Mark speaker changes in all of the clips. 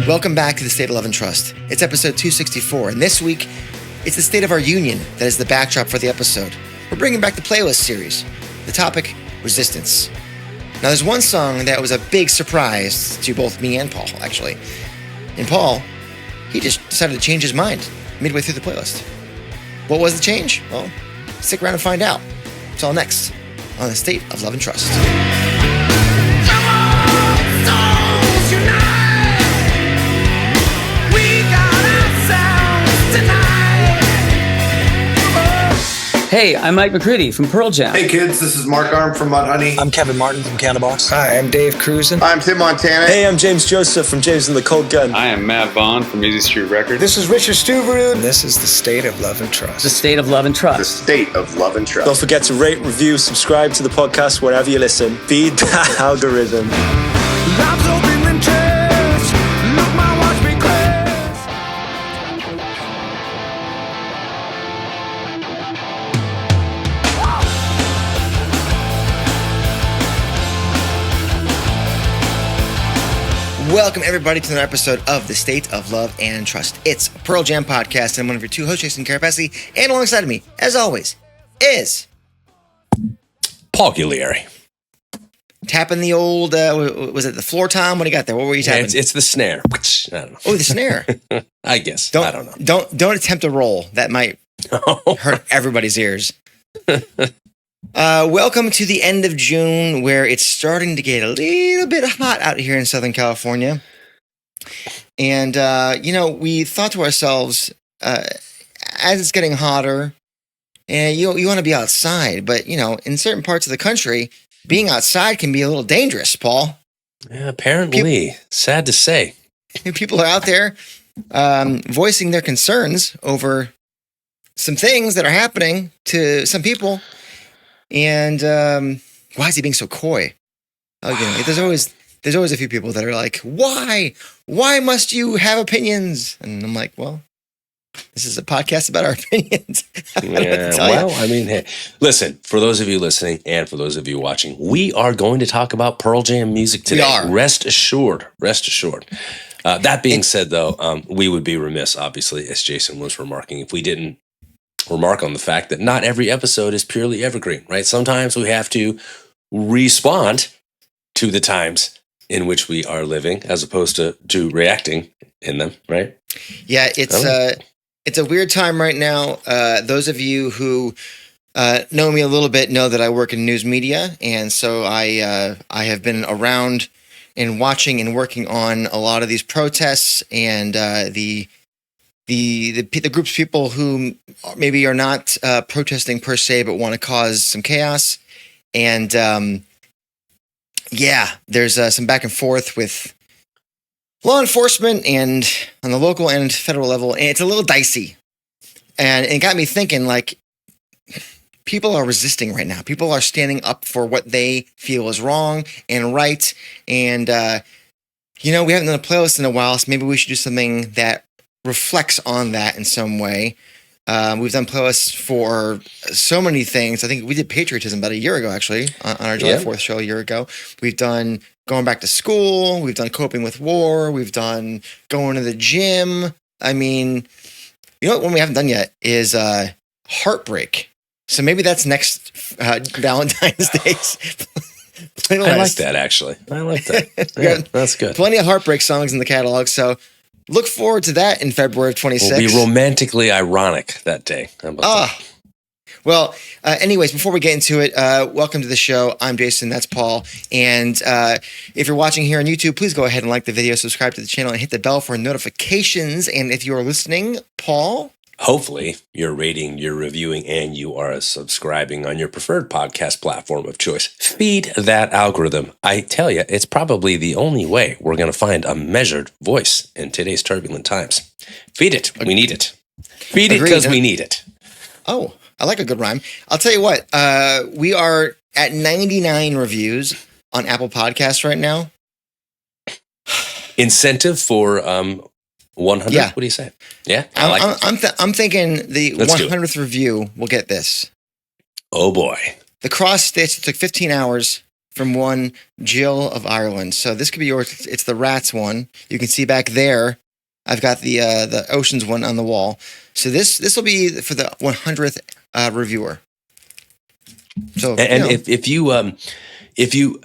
Speaker 1: Welcome back to the State of Love and Trust. It's episode 264, and this week, it's the State of Our Union that is the backdrop for the episode. We're bringing back the playlist series. The topic, resistance. Now, there's one song that was a big surprise to both me and Paul, actually. And Paul, he just decided to change his mind midway through the playlist. What was the change? Well, stick around and find out. It's all next on the State of Love and Trust.
Speaker 2: Hey, I'm Mike McCready from Pearl Jam.
Speaker 3: Hey kids, this is Mark Arm from Mudhoney.
Speaker 4: I'm Kevin Martin from Candlebox.
Speaker 5: Hi, I'm Dave Cruzen.
Speaker 6: I'm Tim Montana.
Speaker 7: Hey, I'm James Joseph from James and the Cold Gun.
Speaker 8: I am Matt Vaughn from Easy Street Records.
Speaker 5: This is Richard Stuverud. And this is the State of Love and Trust.
Speaker 2: The State of Love and Trust.
Speaker 6: The State of Love and Trust.
Speaker 7: Don't forget to rate, review, subscribe to the podcast wherever you listen. Feed the algorithm.
Speaker 1: Welcome, everybody, to another episode of the State of Love and Trust. It's a Pearl Jam podcast, and I'm one of your two hosts, Jason Kerepesi, and alongside of me, as always, is
Speaker 4: Paul Ghiglieri.
Speaker 1: tapping the old, was it the floor tom? What do you got there? What were you tapping?
Speaker 4: Yeah, it's the snare. I don't know.
Speaker 1: Oh, the snare.
Speaker 4: I guess. I don't know.
Speaker 1: Don't attempt a roll. That might hurt everybody's ears. Welcome to the end of June, where it's starting to get a little bit hot out here in Southern California. And, we thought to ourselves, as it's getting hotter, and you want to be outside, but, in certain parts of the country, being outside can be a little dangerous, Paul.
Speaker 4: Yeah, apparently. Sad to say.
Speaker 1: People are out there voicing their concerns over some things that are happening to some people. And why is he being so coy? There's always a few people that are like, why must you have opinions? And I'm like, well, this is a podcast about our opinions.
Speaker 4: Hey, listen, for those of you listening and for those of you watching, we are going to talk about Pearl Jam music today.
Speaker 1: We are.
Speaker 4: Rest assured. That being said, though, we would be remiss, obviously, as Jason was remarking, if we didn't remark on the fact that not every episode is purely evergreen, right? Sometimes we have to respond to the times in which we are living as opposed to reacting in them, right?
Speaker 1: Yeah, it's a weird time right now. Those of you who know me a little bit know that I work in news media, and so I have been around and watching and working on a lot of these protests and the groups of people who maybe are not protesting per se, but want to cause some chaos. And there's some back and forth with law enforcement and on the local and federal level. And it's a little dicey. And it got me thinking, like, people are resisting right now. People are standing up for what they feel is wrong and right. And, we haven't done a playlist in a while, so maybe we should do something that reflects on that in some way. We've done playlists for so many things. I think we did patriotism about a year ago, actually, on our July 4th show a year ago. We've done going back to school. We've done coping with war. We've done going to the gym. I mean, what one we haven't done yet is heartbreak. So maybe that's next Valentine's Day's playlist.
Speaker 4: I like that, actually. I like that. Yeah, that's good.
Speaker 1: Plenty of heartbreak songs in the catalog, so look forward to that in February of 26.
Speaker 4: We'll be romantically ironic that day. How about that?
Speaker 1: Well, anyways, before we get into it, welcome to the show. I'm Jason, that's Paul. And if you're watching here on YouTube, please go ahead and like the video, subscribe to the channel, and hit the bell for notifications. And if you are listening, Paul,
Speaker 4: hopefully you're rating, you're reviewing, and you are subscribing on your preferred podcast platform of choice. Feed that algorithm. I tell you, it's probably the only way we're going to find a measured voice in today's turbulent times. Feed it. We need it. Feed it because we need it.
Speaker 1: Oh, I like a good rhyme. I'll tell you what, we are at 99 reviews on Apple Podcasts right now.
Speaker 4: Incentive for 100?
Speaker 1: Yeah.
Speaker 4: What do you say? Yeah,
Speaker 1: I'm thinking the
Speaker 4: Let's
Speaker 1: 100th review will get this.
Speaker 4: Oh, boy.
Speaker 1: The cross stitch took 15 hours from one Jill of Ireland. So this could be yours. It's the Rats one. You can see back there. I've got the Oceans one on the wall. So this will be for the 100th reviewer. So
Speaker 4: if you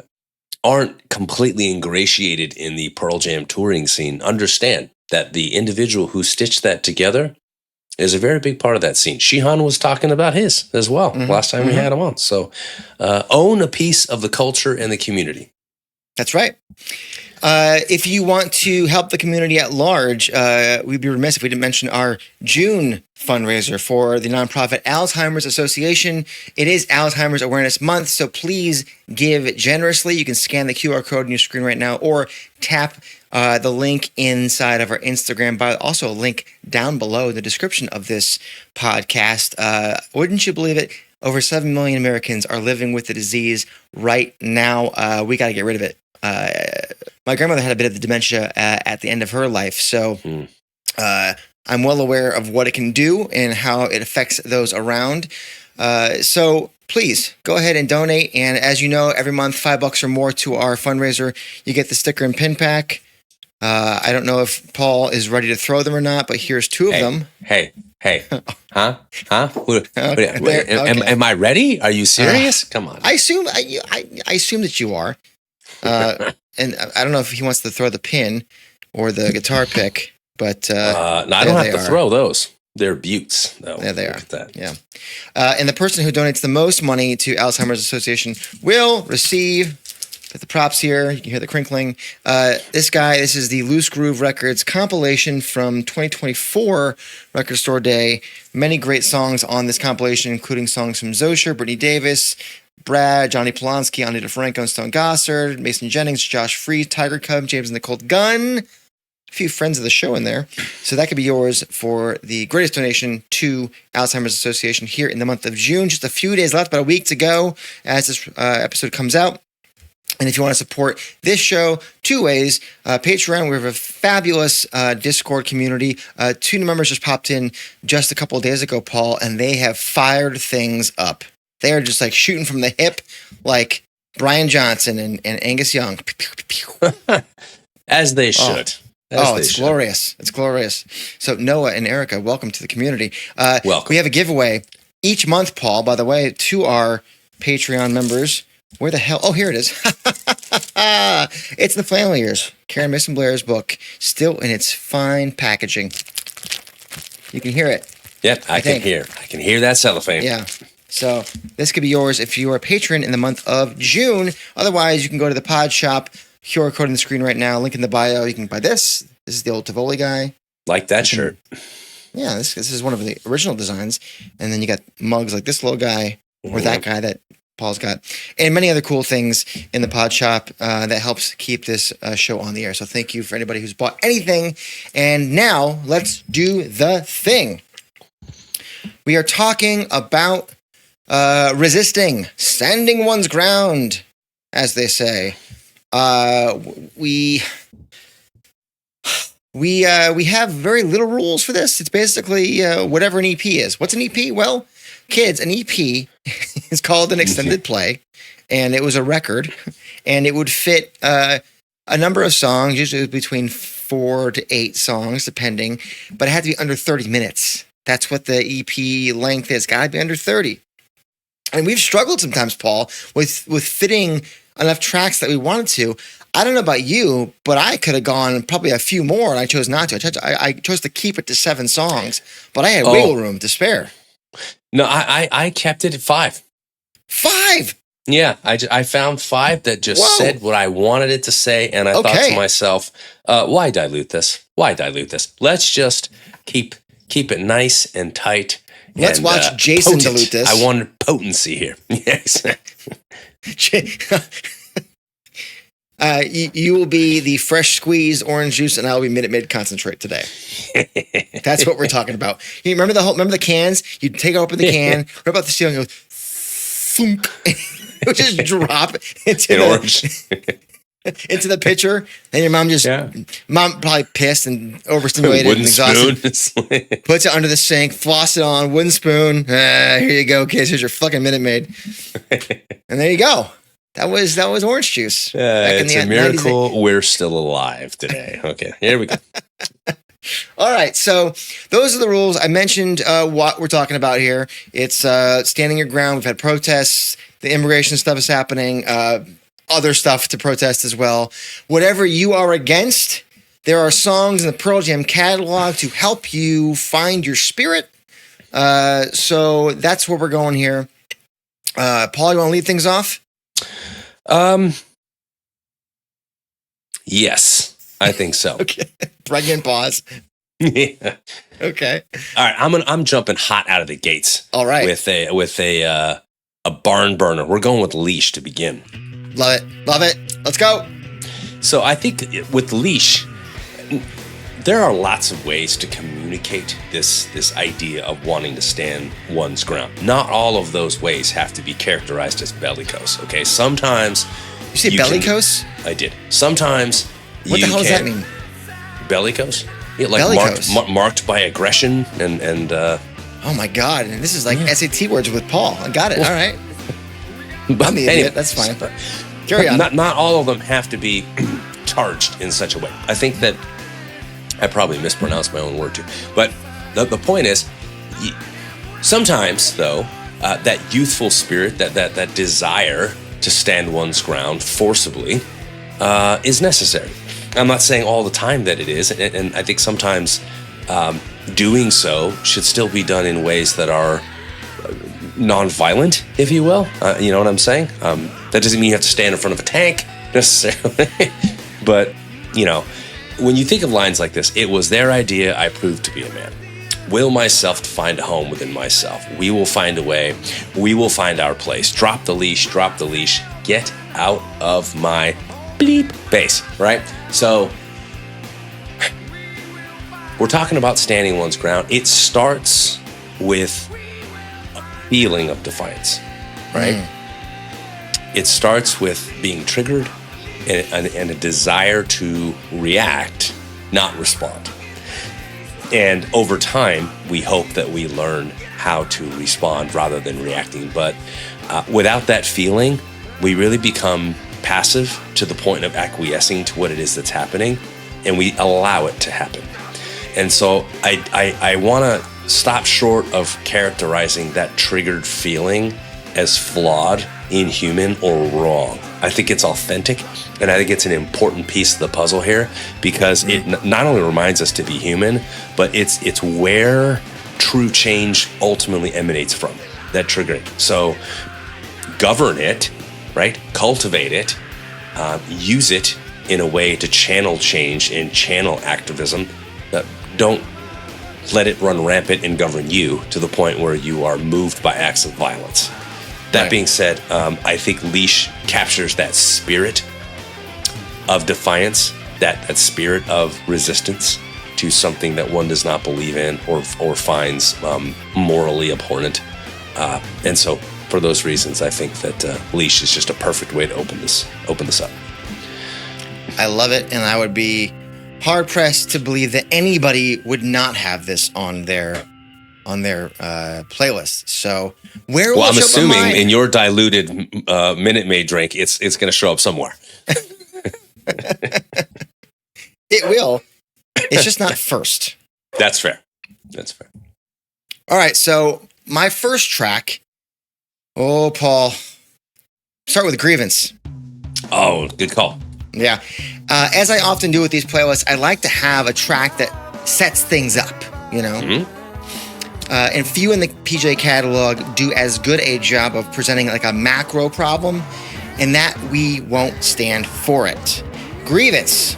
Speaker 4: aren't completely ingratiated in the Pearl Jam touring scene, understand that the individual who stitched that together is a very big part of that scene. Shihan was talking about his as well last time we had him on. So own a piece of the culture and the community.
Speaker 1: That's right. If you want to help the community at large, we'd be remiss if we didn't mention our June fundraiser for the nonprofit Alzheimer's Association. It is Alzheimer's Awareness Month, so please give generously. You can scan the QR code on your screen right now or tap the link inside of our Instagram bio. Also a link down below in the description of this podcast. Wouldn't you believe it? Over 7 million Americans are living with the disease right now. We got to get rid of it. My grandmother had a bit of the dementia at the end of her life, so I'm well aware of what it can do and how it affects those around. So please go ahead and donate. And as you know, every month, $5 or more to our fundraiser, you get the sticker and pin pack. I don't know if Paul is ready to throw them or not, but here's two of them.
Speaker 4: Hey, huh? Am I ready? Are you serious? Come on.
Speaker 1: I assume that you are. And I don't know if he wants to throw the pin or the guitar pick, but
Speaker 4: no, I don't have to throw those. They're buttes, though.
Speaker 1: There they are.
Speaker 4: Look at that.
Speaker 1: Yeah. And the person who donates the most money to Alzheimer's Association will receive. Put the props here. You can hear the crinkling. This is the Loose Groove Records compilation from 2024 Record Store Day. Many great songs on this compilation, including songs from Zosher, Brittany Davis, Brad, Johnny Polanski, Anita Franco, and Stone Gossard, Mason Jennings, Josh Freese, Tiger Cub, James and Nicole Gunn. A few friends of the show in there. So that could be yours for the greatest donation to Alzheimer's Association here in the month of June. Just a few days left, about a week to go as this episode comes out. And if you want to support this show, two ways. Patreon, we have a fabulous Discord community. 2 new members just popped in just a couple of days ago, Paul, and they have fired things up. They are just like shooting from the hip, like Brian Johnson and Angus Young.
Speaker 4: As they should.
Speaker 1: It's glorious. It's glorious. So Noah and Erica, welcome to the community.
Speaker 4: Welcome.
Speaker 1: We have a giveaway each month, Paul, by the way, to our Patreon members. Where the hell? Oh, here it is. It's The Flannel Years, Karen Mason Blair's book, still in its fine packaging. You can hear it.
Speaker 4: Yep, I can hear that cellophane.
Speaker 1: Yeah. So this could be yours if you are a patron in the month of June. Otherwise, you can go to the pod shop, QR code on the screen right now, link in the bio. You can buy this. This is the old Tivoli guy.
Speaker 4: Like that shirt.
Speaker 1: Yeah, this is one of the original designs. And then you got mugs like this little guy or that guy that Paul's got. And many other cool things in the pod shop that helps keep this show on the air. So thank you for anybody who's bought anything. And now let's do the thing. We are talking about resisting, standing one's ground, as they say. We have very little rules for this. It's basically whatever an EP is. What's an EP? Well, kids, an EP is called an extended play, and it was a record, and it would fit a number of songs, usually between 4 to 8 songs, depending, but it had to be under 30 minutes. That's what the EP length is. Got to be under 30. And we've struggled sometimes, Paul, with fitting enough tracks that we wanted to. I don't know about you, but I could have gone probably a few more, and I chose not to. I chose to keep it to 7 songs, but I had wiggle room to spare.
Speaker 4: No, I kept it at 5.
Speaker 1: 5?
Speaker 4: Yeah, I found 5 that just said what I wanted it to say, and I thought to myself, why dilute this? Why dilute this? Let's just keep it nice and tight.
Speaker 1: Let's watch Jason dilute this.
Speaker 4: I wanted potency here. Yes.
Speaker 1: You will be the fresh squeezed orange juice, and I will be Minute Maid concentrate today. That's what we're talking about. You remember the cans? You take open the can, rip out the seal, and go thunk. It would just drop into the pitcher, and your mom probably pissed and overstimulated and exhausted. Puts it under the sink, floss it on, wooden spoon. Here you go, kids. Here's your fucking Minute Maid. And there you go. That was orange juice. Back in
Speaker 4: It's
Speaker 1: the
Speaker 4: a miracle we're still alive today. Okay, here we go.
Speaker 1: All right, so those are the rules. I mentioned what we're talking about here. It's standing your ground. We've had protests. The immigration stuff is happening. Other stuff to protest as well. Whatever you are against, there are songs in the Pearl Jam catalog to help you find your spirit. So that's where we're going here. Paul, you want to lead things off?
Speaker 4: Yes, I think so.
Speaker 1: Okay. Pregnant pause.
Speaker 4: Yeah.
Speaker 1: Okay.
Speaker 4: All right, I'm jumping hot out of the gates.
Speaker 1: All right.
Speaker 4: With a barn burner. We're going with Leash to begin.
Speaker 1: Love it. Love it. Let's go.
Speaker 4: So I think with Leash, there are lots of ways to communicate this idea of wanting to stand one's ground. Not all of those ways have to be characterized as bellicose. Okay, sometimes
Speaker 1: you say bellicose?
Speaker 4: I did. Sometimes.
Speaker 1: What the hell does that mean?
Speaker 4: Bellicose? Yeah, like
Speaker 1: bellicose.
Speaker 4: Marked by aggression and.
Speaker 1: Oh my God! And this is like SAT words with Paul. I got it. All right. I'm the idiot. That's fine. Carry on.
Speaker 4: Not all of them have to be charged in such a way. I think that I probably mispronounced my own word too. But the point is, sometimes though, that youthful spirit, that desire to stand one's ground forcibly, is necessary. I'm not saying all the time that it is, and I think sometimes doing so should still be done in ways that are non-violent, if you will. You know what I'm saying? That doesn't mean you have to stand in front of a tank necessarily. But, you know, when you think of lines like this, it was their idea, I proved to be a man. Will myself to find a home within myself. We will find a way. We will find our place. Drop the leash, get out of my bleep base, right? So we're talking about standing one's ground. It starts with a feeling of defiance, right? It starts with being triggered and a desire to react, not respond. And over time, we hope that we learn how to respond rather than reacting. But without that feeling, we really become passive to the point of acquiescing to what it is that's happening, and we allow it to happen. And so I want to stop short of characterizing that triggered feeling as flawed, inhuman, or wrong. I think it's authentic, and I think it's an important piece of the puzzle here because it not only reminds us to be human, but it's where true change ultimately emanates from, that triggering. So govern it, right? Cultivate it, use it in a way to channel change and channel activism. Don't let it run rampant and govern you to the point where you are moved by acts of violence. That being said, I think Leash captures that spirit of defiance, that spirit of resistance to something that one does not believe in or finds morally abhorrent. And so for those reasons, I think that Leash is just a perfect way to open this up.
Speaker 1: I love it, and I would be hard-pressed to believe that anybody would not have this on their playlist. So where will
Speaker 4: I'm
Speaker 1: it show up on
Speaker 4: assuming
Speaker 1: mine?
Speaker 4: in your diluted Minute Maid drink, it's going to show up somewhere.
Speaker 1: It will. It's just not first.
Speaker 4: That's fair.
Speaker 1: All right, so my first track. Oh, Paul. Start with Grievance.
Speaker 4: Oh, good call.
Speaker 1: Yeah. As I often do with these playlists, I like to have a track that sets things up, you know?
Speaker 4: Mm-hmm.
Speaker 1: And few in the PJ catalog do as good a job of presenting like a macro problem, and that we won't stand for it. Grievance,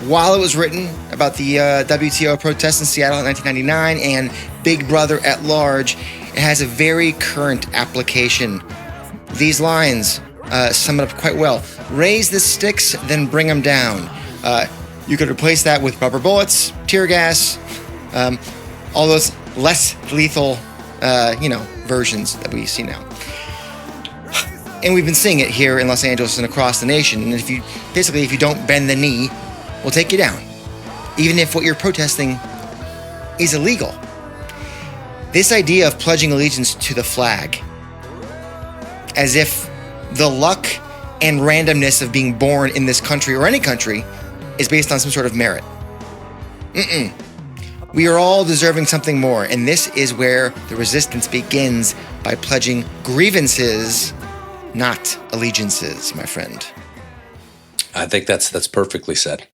Speaker 1: while it was written about the WTO protests in Seattle in 1999 and Big Brother at large, it has a very current application. These lines sum it up quite well. Raise the sticks, then bring them down. You could replace that with rubber bullets, tear gas, all those less lethal, versions that we see now. And we've been seeing it here in Los Angeles and across the nation. And if you don't bend the knee, we'll take you down, even if what you're protesting is illegal. This idea of pledging allegiance to the flag, as if the luck and randomness of being born in this country or any country is based on some sort of merit. We are all deserving something more, and this is where the resistance begins, by pledging grievances, not allegiances, my friend.
Speaker 4: I think that's perfectly said.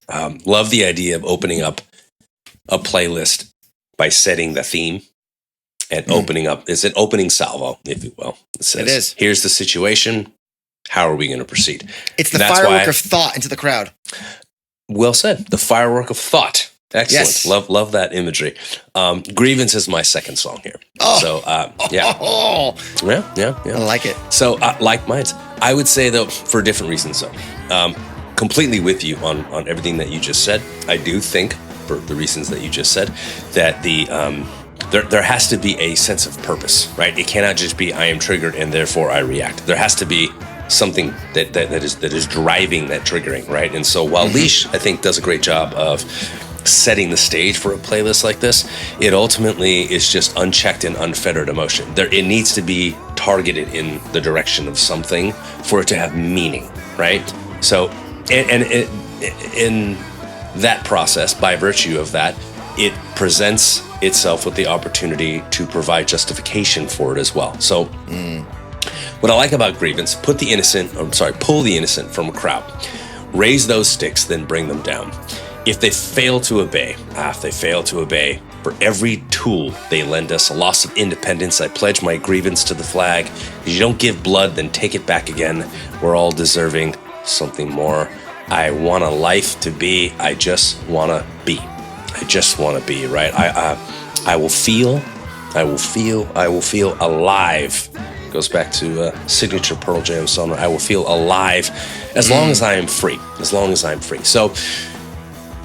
Speaker 4: Love the idea of opening up a playlist by setting the theme and opening up. It's an opening salvo, if you will. It says,
Speaker 1: It is.
Speaker 4: Here's the situation. How are we going to proceed?
Speaker 1: It's the
Speaker 4: That's
Speaker 1: firework
Speaker 4: why-
Speaker 1: of thought into the crowd.
Speaker 4: Well said. The firework of thought. Excellent.
Speaker 1: Yes.
Speaker 4: Love that imagery. Grievance is my second song here.
Speaker 1: Oh.
Speaker 4: So yeah.
Speaker 1: Oh,
Speaker 4: Yeah.
Speaker 1: I like it.
Speaker 4: So like mine, I would say though, for different reasons though. Completely with you on everything that you just said. I do think, for the reasons that you just said, that there has to be a sense of purpose, right? It cannot just be I am triggered and therefore I react. There has to be something that is driving that triggering, right? And so while Leash, I think, does a great job of setting the stage for a playlist like this, it ultimately is just unchecked and unfettered emotion. It needs to be targeted in the direction of something for it to have meaning, right? So, and in that process, by virtue of that, it presents itself with the opportunity to provide justification for it as well. So, what I like about grievance, pull the innocent from a crowd, raise those sticks, then bring them down. If they fail to obey, for every tool they lend us, a loss of independence, I pledge my grievance to the flag. If you don't give blood, then take it back again. We're all deserving something more. I want a life to be. I just want to be. Right? I will feel alive. Goes back to signature Pearl Jam song. I will feel alive as long as I am free. So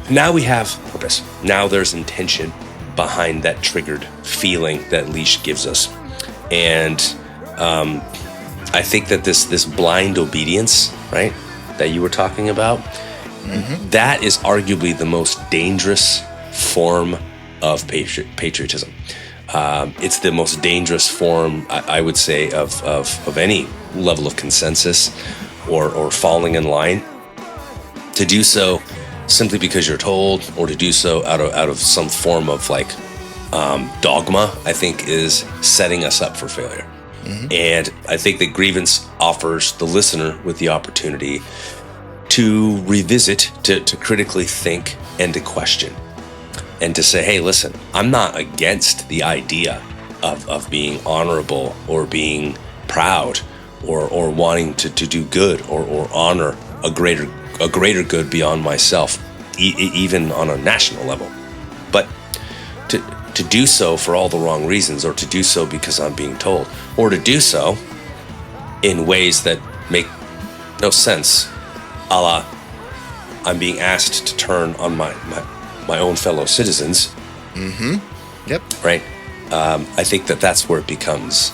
Speaker 4: now we have purpose. Now there's intention behind that triggered feeling that Leash gives us. And I think that this blind obedience, right, that you were talking about, that is arguably the most dangerous form of patriotism. It's the most dangerous form, I would say, of any level of consensus or falling in line. To do so simply because you're told, or to do so out of some form of dogma, I think is setting us up for failure. And I think that grievance offers the listener with the opportunity to revisit, to critically think and to question. And to say, hey, listen, I'm not against the idea of being honorable or being proud or wanting to do good or honor a greater good beyond myself, even on a national level. But to do so for all the wrong reasons, or to do so because I'm being told, or to do so in ways that make no sense, a la I'm being asked to turn on my own fellow citizens.
Speaker 1: Yep.
Speaker 4: Right. I think that's where it becomes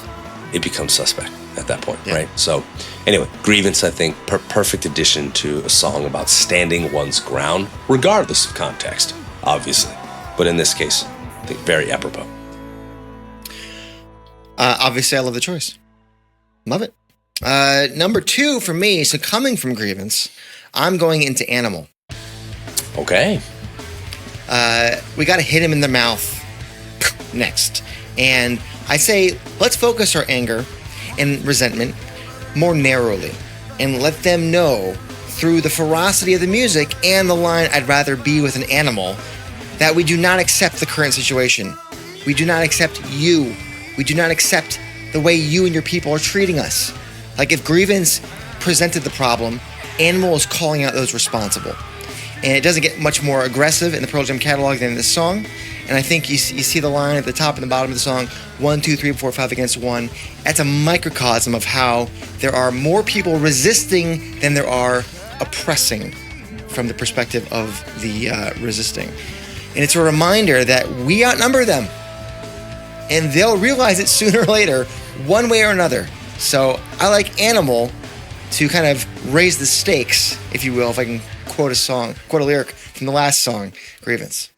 Speaker 4: suspect at that point.
Speaker 1: Yeah.
Speaker 4: Right. So anyway, grievance, I think, perfect addition to a song about standing one's ground, regardless of context, obviously. But in this case, I think very apropos.
Speaker 1: Obviously, I love the choice. Love it. Number 2 for me, so coming from grievance, I'm going into Animal.
Speaker 4: Okay.
Speaker 1: We got to hit him in the mouth next. And I say, let's focus our anger and resentment more narrowly and let them know through the ferocity of the music and the line, I'd rather be with an animal, that we do not accept the current situation. We do not accept you. We do not accept the way you and your people are treating us. Like if grievance presented the problem, Animal is calling out those responsible. And it doesn't get much more aggressive in the Pearl Jam catalog than this song. And I think you see the line at the top and the bottom of the song, 1, 2, 3, 4, 5 against 1. That's a microcosm of how there are more people resisting than there are oppressing from the perspective of the resisting. And it's a reminder that we outnumber them. And they'll realize it sooner or later, one way or another. So I like Animal to kind of raise the stakes, if you will, if I can quote a lyric from the last song, Grievance.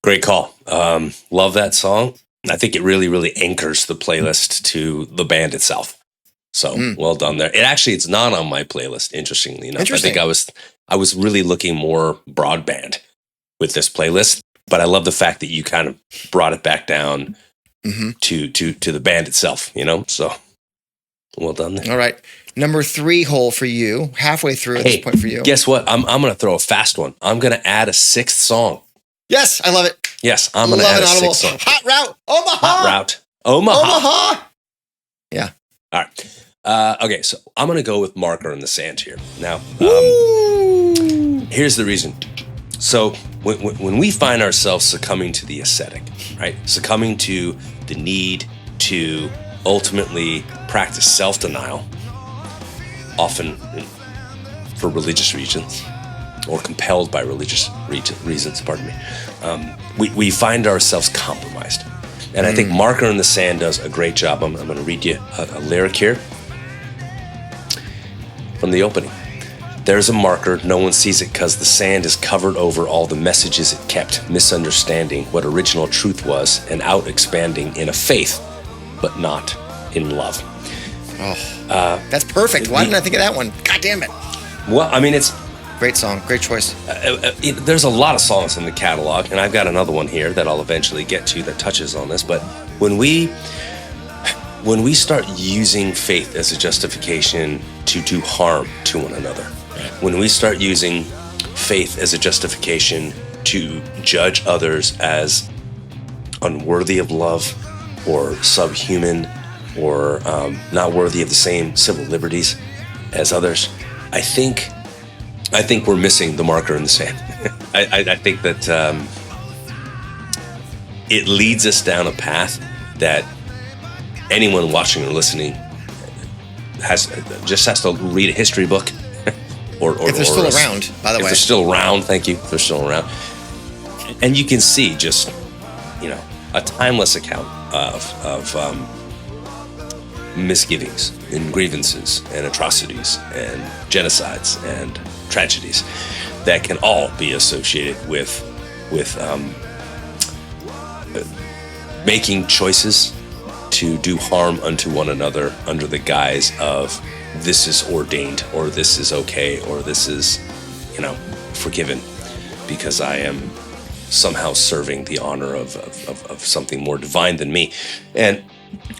Speaker 4: Great call. Love that song. I think it really, really anchors the playlist to the band itself. So well done there. It's not on my playlist, interestingly enough. I think I was really looking more broadband with this playlist, but I love the fact that you kind of brought it back down to the band itself, so well done there.
Speaker 1: All right. Number 3 hole for you, halfway through at this point for you.
Speaker 4: Guess what? I'm going to throw a fast one. I'm going to add a 6th song.
Speaker 1: Yes, I love it.
Speaker 4: Yes, I'm going to add a 6th song.
Speaker 1: Hot Route, Omaha.
Speaker 4: Hot Route, Omaha.
Speaker 1: Yeah.
Speaker 4: All right. Okay, so I'm going to go with Marker in the Sand here. Now, here's the reason. So when we find ourselves succumbing to the ascetic, right? Succumbing to the need to ultimately practice self-denial, often for religious reasons or compelled by religious reasons, pardon me, we find ourselves compromised. And I think Marker in the Sand does a great job. I'm going to read you a lyric here from the opening. There's a marker, no one sees it because the sand is covered over all the messages it kept, misunderstanding what original truth was and out expanding in a faith, but not in love.
Speaker 1: That's perfect. Why didn't I think of that one? God damn it.
Speaker 4: Well, I mean, it's
Speaker 1: great song. Great choice.
Speaker 4: There's a lot of songs in the catalog, and I've got another one here that I'll eventually get to that touches on this. But when we start using faith as a justification to do harm to one another, when we start using faith as a justification to judge others as unworthy of love or subhuman or not worthy of the same civil liberties as others, I think we're missing the marker in the sand. I think that it leads us down a path that anyone watching or listening has to read a history book, or
Speaker 1: if they're still around. By the way,
Speaker 4: if they're still around, thank you. If they're still around, and you can see just a timeless account of misgivings and grievances and atrocities and genocides and tragedies that can all be associated with making choices to do harm unto one another under the guise of this is ordained or this is okay or this is forgiven because I am somehow serving the honor of something more divine than me. And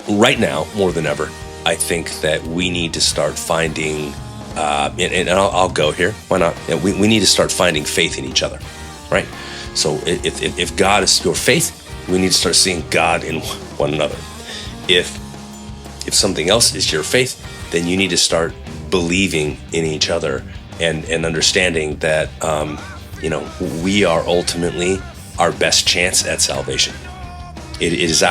Speaker 4: right now, more than ever, I think that we need to start finding, and I'll go here, why not? We need to start finding faith in each other, right? So if God is your faith, we need to start seeing God in one another. If something else is your faith, then you need to start believing in each other and understanding that, we are ultimately our best chance at salvation. It is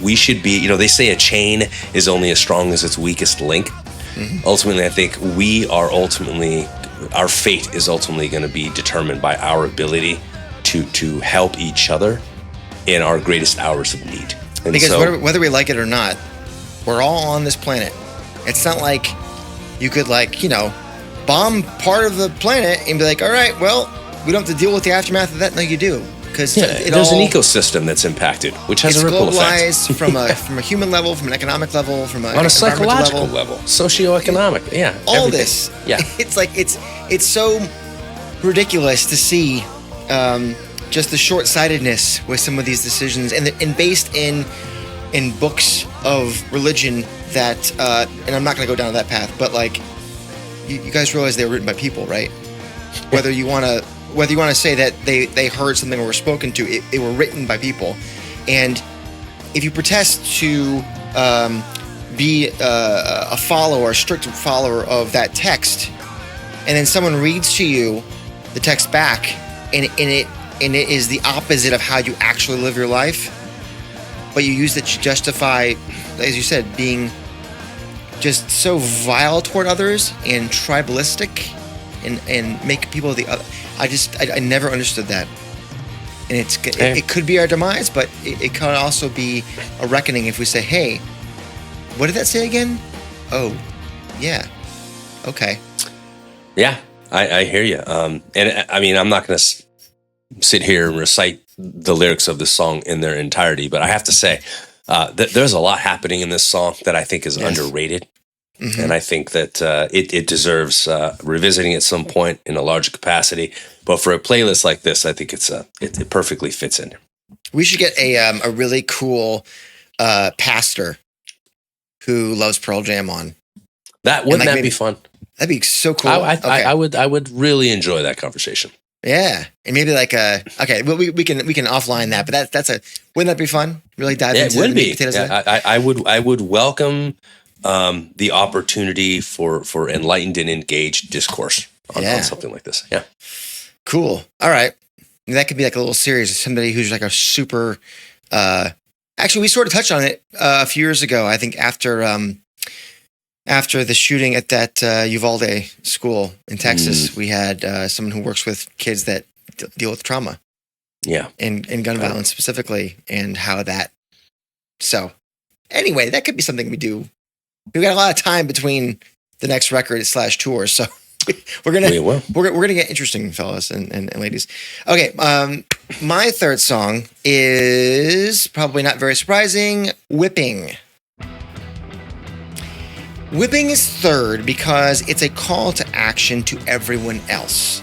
Speaker 4: we should be, they say a chain is only as strong as its weakest link. Mm-hmm. Ultimately, I think our fate is ultimately going to be determined by our ability to help each other in our greatest hours of need. And
Speaker 1: because whether we like it or not, we're all on this planet. It's not like you could bomb part of the planet and be like, all right, well, we don't have to deal with the aftermath of that. No, you do. Because
Speaker 4: there's an ecosystem that's impacted, which has a ripple effect.
Speaker 1: It's globalized from a human level, from an economic level, from
Speaker 4: on a psychological level, socioeconomic,
Speaker 1: all
Speaker 4: everything.
Speaker 1: This. Yeah, it's like it's so ridiculous to see just the short-sightedness with some of these decisions, and based in books of religion that, and I'm not going to go down that path, but you guys realize they were written by people, right? Whether you want to say that they heard something or were spoken to, they were written by people. And if you protest to be a follower, a strict follower of that text, and then someone reads to you the text back, and it is the opposite of how you actually live your life, but you use it to justify, as you said, being just so vile toward others and tribalistic and make people the other. I never understood that. And it could be our demise, but it could also be a reckoning if we say, hey, what did that say again? Oh, yeah. Okay.
Speaker 4: Yeah, I hear you. And I mean, I'm not going to sit here and recite the lyrics of this song in their entirety, but I have to say that there's a lot happening in this song that I think is underrated.
Speaker 1: Mm-hmm.
Speaker 4: And I think that it deserves revisiting at some point in a larger capacity. But for a playlist like this, I think it perfectly fits in.
Speaker 1: We should get a really cool pastor who loves Pearl Jam on.
Speaker 4: Wouldn't that be fun?
Speaker 1: That'd be so cool.
Speaker 4: I would really enjoy that conversation.
Speaker 1: Yeah, and maybe like we can offline that, but wouldn't that be fun? Really dive into the meat and potatoes.
Speaker 4: Yeah, I would welcome the opportunity for enlightened and engaged discourse on something like this. Yeah,
Speaker 1: cool. All right, that could be like a little series of somebody who's like a super. Actually, we sort of touched on it a few years ago. I think after the shooting at that Uvalde school in Texas, we had someone who works with kids that deal with trauma.
Speaker 4: Yeah.
Speaker 1: And gun violence specifically, and how that. So anyway, that could be something we do. We've got a lot of time between the next record / tour. So we're gonna get interesting, fellas and ladies. Okay. My third song is probably not very surprising. Whipping. Whipping is third because it's a call to action to everyone else.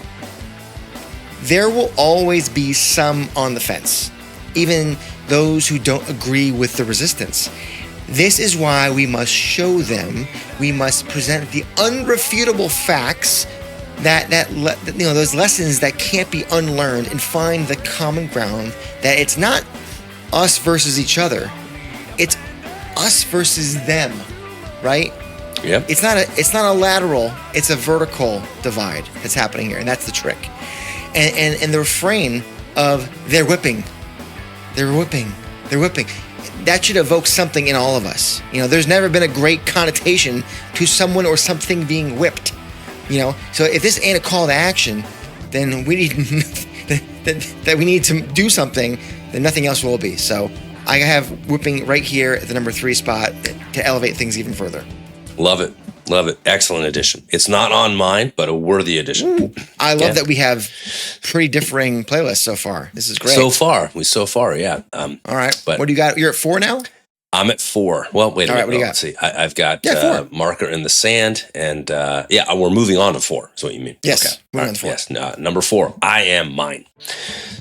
Speaker 1: There will always be some on the fence, even those who don't agree with the resistance. This is why we must show them, we must present the unrefutable facts that those lessons that can't be unlearned, and find the common ground that it's not us versus each other, it's us versus them, right?
Speaker 4: Yep.
Speaker 1: It's not a lateral, it's a vertical divide that's happening here, and that's the trick. And the refrain of they're whipping, that should evoke something in all of us. There's never been a great connotation to someone or something being whipped. So if this ain't a call to action, then we need that we need to do something, then nothing else will be. So I have whipping right here at the number 3 spot to elevate things even further.
Speaker 4: Love it. Excellent addition. It's not on mine, but a worthy addition.
Speaker 1: Ooh, I love that we have pretty differing playlists so far. This is great.
Speaker 4: So far, yeah.
Speaker 1: All right.
Speaker 4: But
Speaker 1: what do you got? You're at 4 now?
Speaker 4: I'm at 4. Well, wait a minute.
Speaker 1: All right, what do you got?
Speaker 4: Let's see. I've got Marker in the Sand, and we're moving on to 4. Is what you mean?
Speaker 1: Yes.
Speaker 4: Okay.
Speaker 1: Moving on to 4.
Speaker 4: Yes. Number 4. I Am Mine.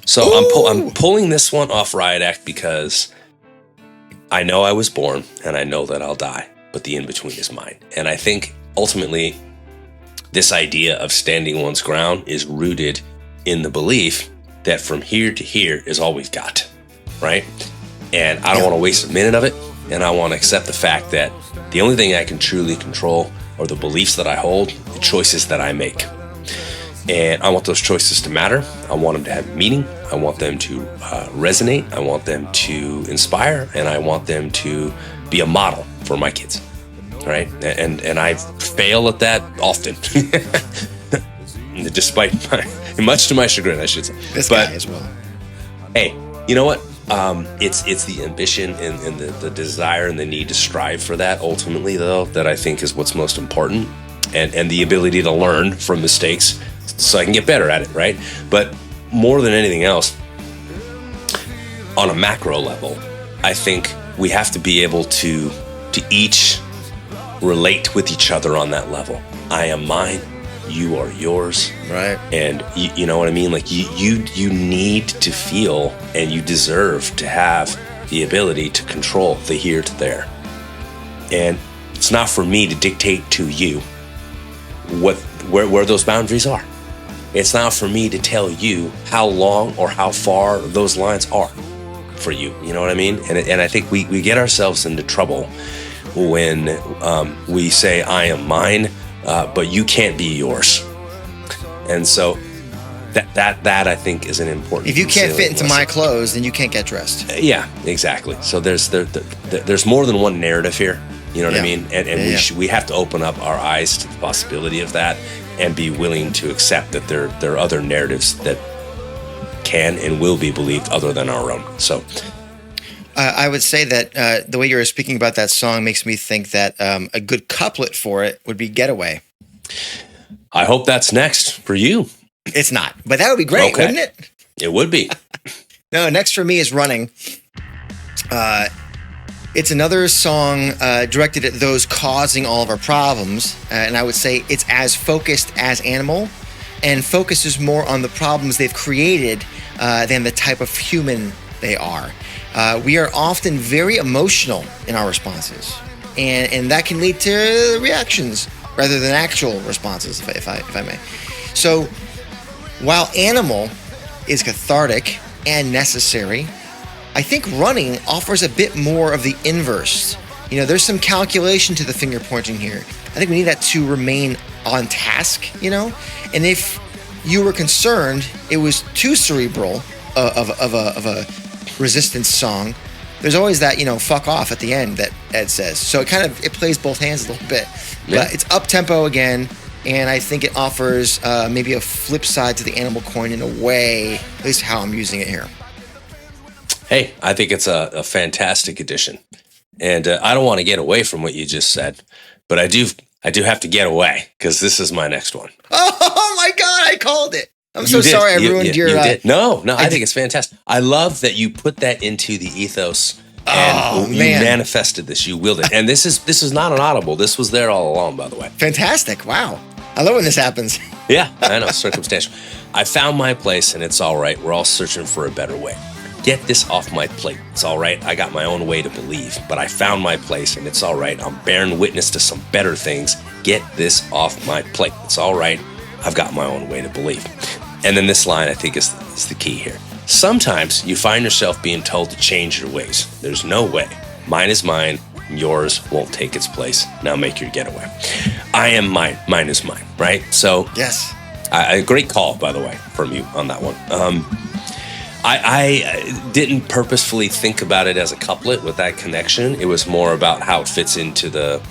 Speaker 4: So I'm pulling this one off Riot Act because I know I was born, and I know that I'll die. But the in-between is mine. And I think ultimately this idea of standing one's ground is rooted in the belief that from here to here is all we've got, right? And I don't want to waste a minute of it, and I want to accept the fact that the only thing I can truly control are the beliefs that I hold, the choices that I make. And I want those choices to matter. I want them to have meaning. I want them to resonate. I want them to inspire, and I want them to be a model for my kids, right? And I fail at that often, despite much to my chagrin, I should say.
Speaker 1: This guy as well.
Speaker 4: Hey, you know what? It's the ambition and the desire and the need to strive for that ultimately, though, that I think is what's most important, and the ability to learn from mistakes so I can get better at it, right? But more than anything else, on a macro level, I think we have to be able to each relate with each other on that level. I am mine, you are yours,
Speaker 1: right?
Speaker 4: And you know what I mean? Like you need to feel, and you deserve to have the ability to control the here to there. And it's not for me to dictate to you where those boundaries are. It's not for me to tell you how long or how far those lines are for you. You know what I mean? And I think we get ourselves into trouble when we say I am mine, but you can't be yours. And so that I think is an important.
Speaker 1: If you can't fit into my clothes, then you can't get dressed.
Speaker 4: Yeah, exactly. So there's more than one narrative here. You know what I mean? And we have to open up our eyes to the possibility of that, and be willing to accept that there are other narratives that can and will be believed other than our own. So
Speaker 1: I would say that the way you were speaking about that song makes me think that a good couplet for it would be Getaway.
Speaker 4: I hope that's next for you.
Speaker 1: It's not, but that would be great, wouldn't it?
Speaker 4: It would be.
Speaker 1: No, next for me is Running. It's another song directed at those causing all of our problems. And I would say it's as focused as Animal, and focuses more on the problems they've created than the type of human they are. We are often very emotional in our responses, and that can lead to reactions rather than actual responses, if I may. So while Animal is cathartic and necessary, I think Running offers a bit more of the inverse. There's some calculation to the finger pointing here. I think we need that to remain on task, And if you were concerned it was too cerebral of a resistance song, there's always that, fuck off at the end that Ed says. So it plays both hands a little bit. Yeah. But it's up-tempo again, and I think it offers maybe a flip side to the Animal coin in a way, at least how I'm using it here.
Speaker 4: Hey, I think it's a fantastic addition. And I don't want to get away from what you just said, but I do have to get away, because this is my next one.
Speaker 1: Oh my God, I called it. I'm so sorry I ruined your...
Speaker 4: You did. No, I think it's fantastic. I love that you put that into the ethos and you manifested this, you willed it. And this is not an audible. This was there all along, by the way.
Speaker 1: Fantastic. Wow. I love when this happens.
Speaker 4: Yeah, I know, circumstantial. I found my place, and it's all right. We're all searching for a better way. Get this off my plate. It's all right. I got my own way to believe, but I found my place, and it's all right. I'm bearing witness to some better things. Get this off my plate. It's all right. I've got my own way to believe. And then this line, I think, is the key here. Sometimes you find yourself being told to change your ways. There's no way. Mine is mine. Yours won't take its place. Now make your getaway. I am mine. Mine is mine, right? So,
Speaker 1: yes.
Speaker 4: A great call, by the way, from you on that one. I didn't purposefully think about it as a couplet with that connection. It was more about how it fits into the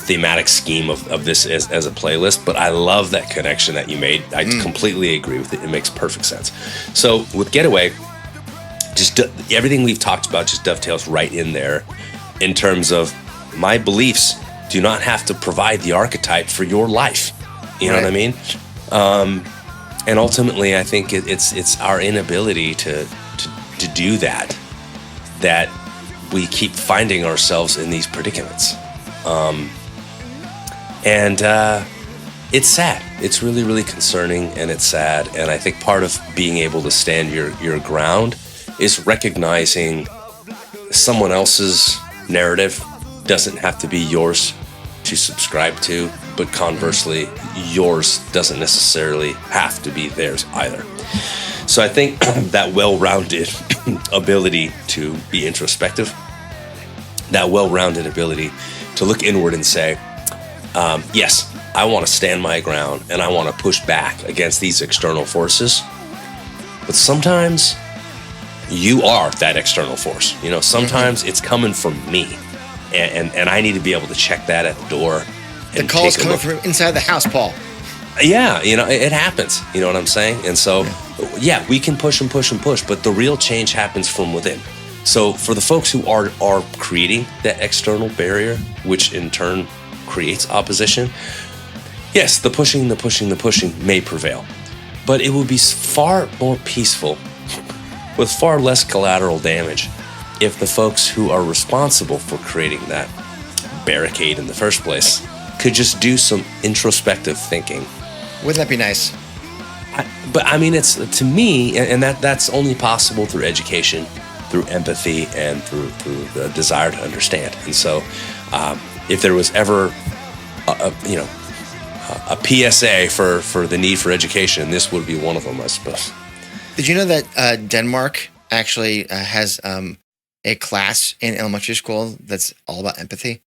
Speaker 4: thematic scheme of this as a playlist. But I love that connection that you made. I completely agree with it. It makes perfect sense. So with Getaway, just everything we've talked about just dovetails right in there in terms of my beliefs do not have to provide the archetype for your life. You know what I mean? And ultimately, I think it's our inability to do that we keep finding ourselves in these predicaments. And it's sad. It's really, really concerning, and it's sad. And I think part of being able to stand your ground is recognizing someone else's narrative doesn't have to be yours to subscribe to, but conversely, yours doesn't necessarily have to be theirs either. So I think that well-rounded ability to be introspective, that well-rounded ability to look inward and say, yes, I want to stand my ground and I want to push back against these external forces. But sometimes you are that external force. Sometimes it's coming from me. And I need to be able to check that at the door.
Speaker 1: The call's coming from inside the house, Paul.
Speaker 4: Yeah, it happens. You know what I'm saying? And so, yeah, we can push and push and push, but the real change happens from within. So for the folks who are creating that external barrier, which in turn creates opposition, yes, the pushing may prevail. But it would be far more peaceful with far less collateral damage if the folks who are responsible for creating that barricade in the first place could just do some introspective thinking.
Speaker 1: Wouldn't that be nice?
Speaker 4: But I mean, it's to me, and that's only possible through education, through empathy, and through the desire to understand. And so, if there was ever a PSA for the need for education, this would be one of them, I suppose.
Speaker 1: Did you know that Denmark actually has a class in elementary school that's all about empathy?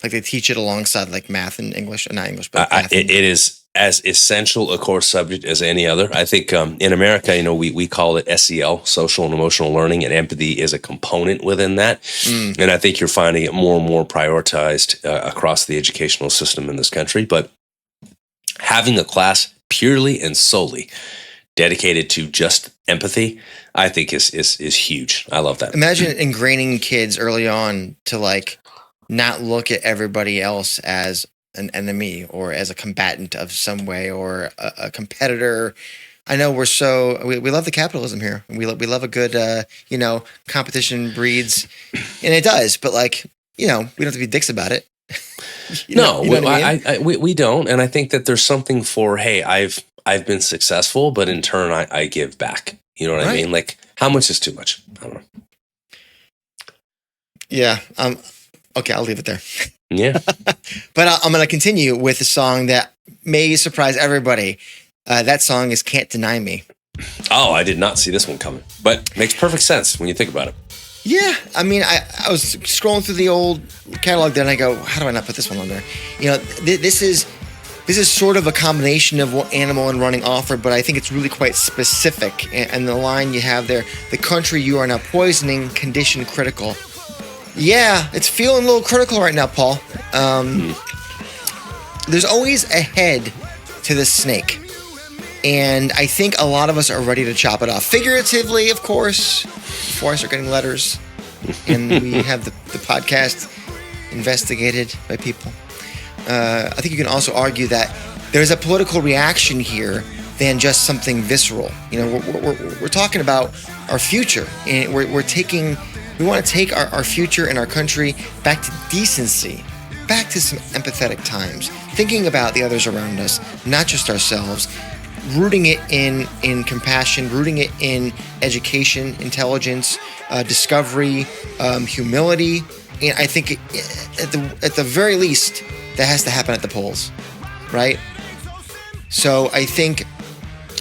Speaker 1: Like they teach it alongside like math and English, not English, but math.
Speaker 4: It is as essential a core subject as any other. I think in America, we call it SEL, social and emotional learning, and empathy is a component within that. And I think you're finding it more and more prioritized across the educational system in this country. But having a class purely and solely dedicated to just empathy, I think is huge. I love that.
Speaker 1: Imagine ingraining kids early on to like not look at everybody else as an enemy or as a combatant of some way or a competitor I know we love the capitalism here. We love a good, competition breeds, and it does. But like, we don't have to be dicks about it.
Speaker 4: We don't. And I think that there's something for, hey, I've been successful, but in turn, I give back. You know what I mean? Like, how much is too much? I don't know.
Speaker 1: Yeah. Okay, I'll leave it there.
Speaker 4: Yeah.
Speaker 1: But I'm going to continue with a song that may surprise everybody. That song is Can't Deny Me.
Speaker 4: Oh, I did not see this one coming, but makes perfect sense when you think about it.
Speaker 1: Yeah. I mean, I was scrolling through the old catalog there and I go, how do I not put this one on there? This is sort of a combination of what Animal and Running offered, but I think it's really quite specific. And the line you have there, the country you are now poisoning, condition critical. Yeah, it's feeling a little critical right now, Paul. There's always a head to the snake. And I think a lot of us are ready to chop it off. Figuratively, of course, before I start getting letters. And we have the podcast investigated by people. I think you can also argue that there's a political reaction here than just something visceral. We're talking about our future. And we want to take our future and our country back to decency, back to some empathetic times, thinking about the others around us, not just ourselves, rooting it in compassion, rooting it in education, intelligence, discovery, humility. And I think at the very least, that has to happen at the polls, right? So I think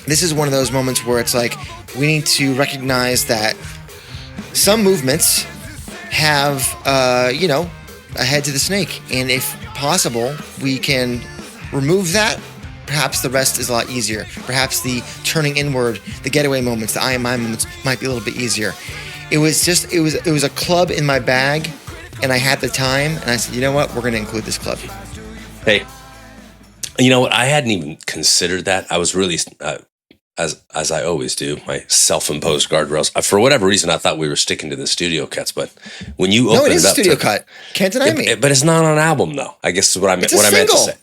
Speaker 1: this is one of those moments where it's like we need to recognize that some movements have, a head to the snake. And if possible, we can remove that. Perhaps the rest is a lot easier. Perhaps the turning inward, the getaway moments, the I am I moments might be a little bit easier. It was a club in my bag, and I had the time, and I said, you know what? We're going to include this club.
Speaker 4: Hey, you know what? I hadn't even considered that. I was really, as I always do, my self-imposed guardrails. For whatever reason, I thought we were sticking to the studio cuts, but when you open it up,
Speaker 1: no, it is a studio cut. Can't deny me.
Speaker 4: But it's not on an album, though. I guess is what I meant. What I meant to say.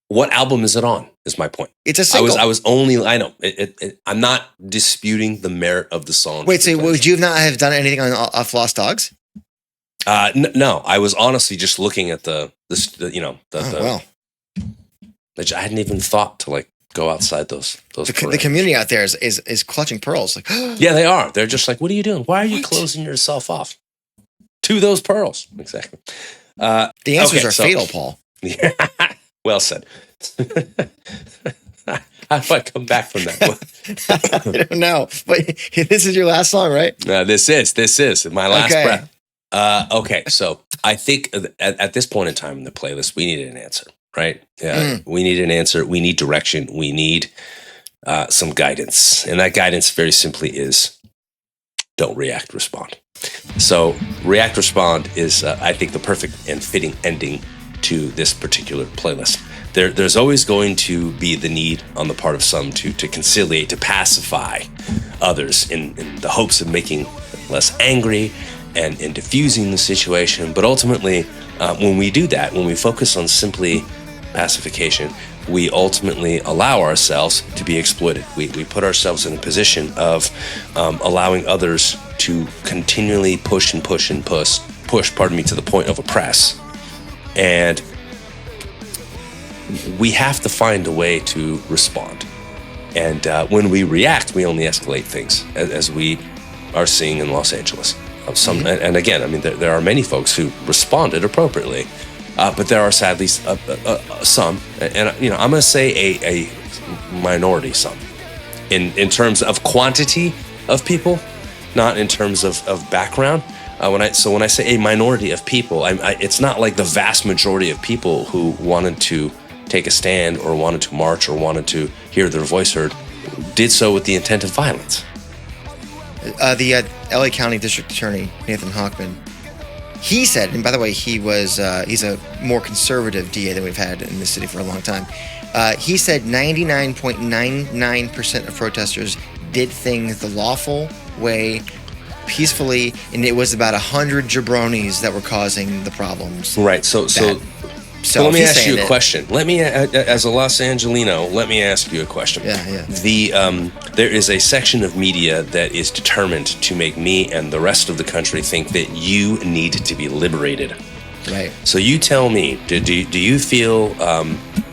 Speaker 4: What album is it on? Is my point.
Speaker 1: It's a single.
Speaker 4: I was only. I know. I'm not disputing the merit of the song.
Speaker 1: Wait, so would you not have done anything on Off Lost Dogs?
Speaker 4: No, I was honestly just looking at the
Speaker 1: well.
Speaker 4: Which I hadn't even thought to like go outside those.
Speaker 1: The community out there is clutching pearls. Like,
Speaker 4: yeah, they are. They're just like, what are you doing? Why are you closing yourself off to those pearls? Exactly.
Speaker 1: The answers are fatal, Paul.
Speaker 4: Yeah. Well said. How do I come back from that?
Speaker 1: I don't know. But this is your last song, right?
Speaker 4: This is my last breath. Okay, so I think at this point in time in the playlist, we needed an answer, right? We need an answer. We need direction. We need some guidance. And that guidance very simply is don't react, respond. So react, respond is, I think, the perfect and fitting ending to this particular playlist. There's always going to be the need on the part of some to conciliate, to pacify others in the hopes of making them less angry and diffusing the situation. But ultimately, when we do that, when we focus on simply pacification, we ultimately allow ourselves to be exploited. We put ourselves in a position of allowing others to continually push to the point of oppress. And we have to find a way to respond. And when we react, we only escalate things, as we are seeing in Los Angeles. And again, I mean, there are many folks who responded appropriately, but there are sadly some, and I'm going to say a minority some, in terms of quantity of people, not in terms of background. When I say a minority of people, it's not like the vast majority of people who wanted to take a stand or wanted to march or wanted to hear their voice heard did so with the intent of violence.
Speaker 1: The LA County District Attorney, Nathan Hochman, he said, and by the way, he's a more conservative DA than we've had in this city for a long time. He said 99.99% of protesters did things the lawful way, peacefully, and it was about 100 jabronis that were causing the problems.
Speaker 4: Right. So
Speaker 1: So
Speaker 4: let
Speaker 1: if
Speaker 4: me
Speaker 1: he's
Speaker 4: ask you
Speaker 1: saying
Speaker 4: a
Speaker 1: it-
Speaker 4: question. Let me, as a Los Angelino, let me ask you a question.
Speaker 1: Yeah.
Speaker 4: There is a section of media that is determined to make me and the rest of the country think that you need to be liberated.
Speaker 1: Right.
Speaker 4: So you tell me, do you feel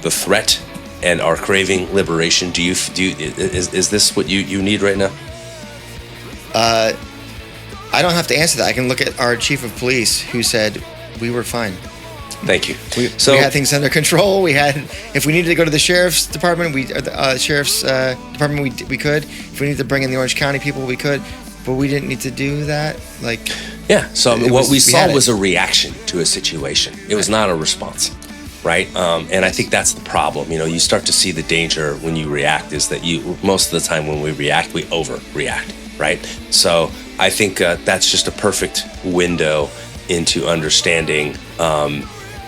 Speaker 4: the threat and are craving liberation? Is this what you need right now?
Speaker 1: I don't have to answer that. I can look at our chief of police who said we were fine.
Speaker 4: Thank you.
Speaker 1: We had things under control. If we needed to go to the sheriff's department, department, we could. If we needed to bring in the Orange County people, we could. But we didn't need to do that.
Speaker 4: Yeah. So what we saw
Speaker 1: had it.
Speaker 4: was a reaction to a situation. It was not a response, right? And I think that's the problem. You start to see the danger when you react is that most of the time when we react, we overreact, right? So I think that's just a perfect window into understanding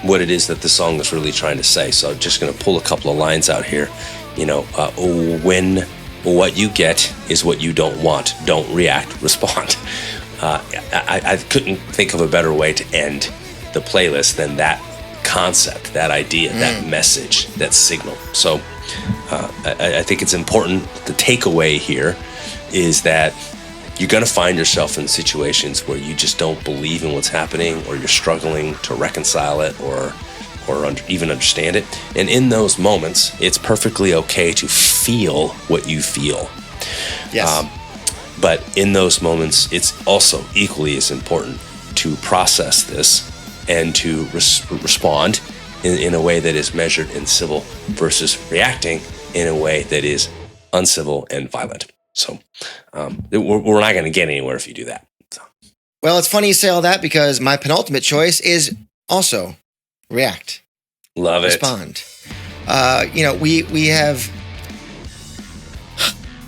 Speaker 4: what it is that the song is really trying to say. So I'm just going to pull a couple of lines out here. When what you get is what you don't want, don't react, respond. I couldn't think of a better way to end the playlist than that concept, that idea, that message, that signal. So I think it's important. The takeaway here is that you're going to find yourself in situations where you just don't believe in what's happening, or you're struggling to reconcile it or even understand it. And in those moments, it's perfectly okay to feel what you feel.
Speaker 1: Yes.
Speaker 4: But in those moments, it's also equally as important to process this and to respond in a way that is measured and civil versus reacting in a way that is uncivil and violent. So we're not going to get anywhere if you do that. So.
Speaker 1: Well, it's funny you say all that because my penultimate choice is also react.
Speaker 4: Love it.
Speaker 1: Respond.